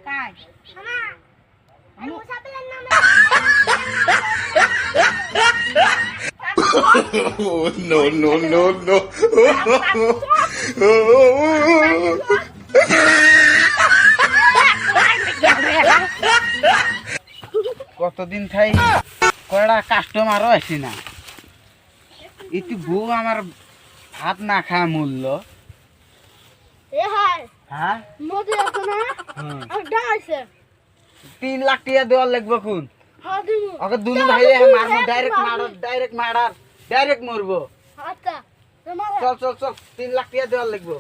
কাই Oh, no, no, no, no. কতদিন থাই কয়টা কাস্টমারও আসি না একটু বউ আমার ভাত না খায় মূল্য হ্যাঁ 3 লাখ টাকা দেওয়ার লাগবে কোন ওকে দুলু ভাই মারবো ডাইরেক্ট মরবো চল চল চল 3 লাখ টাকা দেওয়ার লাগবে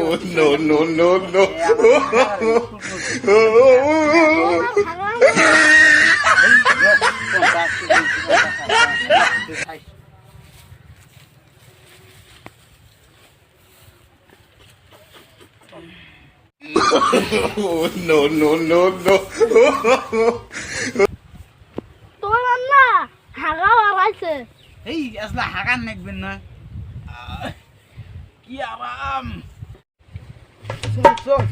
Oh, no, no, no, no. Oh, no, no, no, no. এই আসলে হাগান নাকবেন না কি আরাম চল চল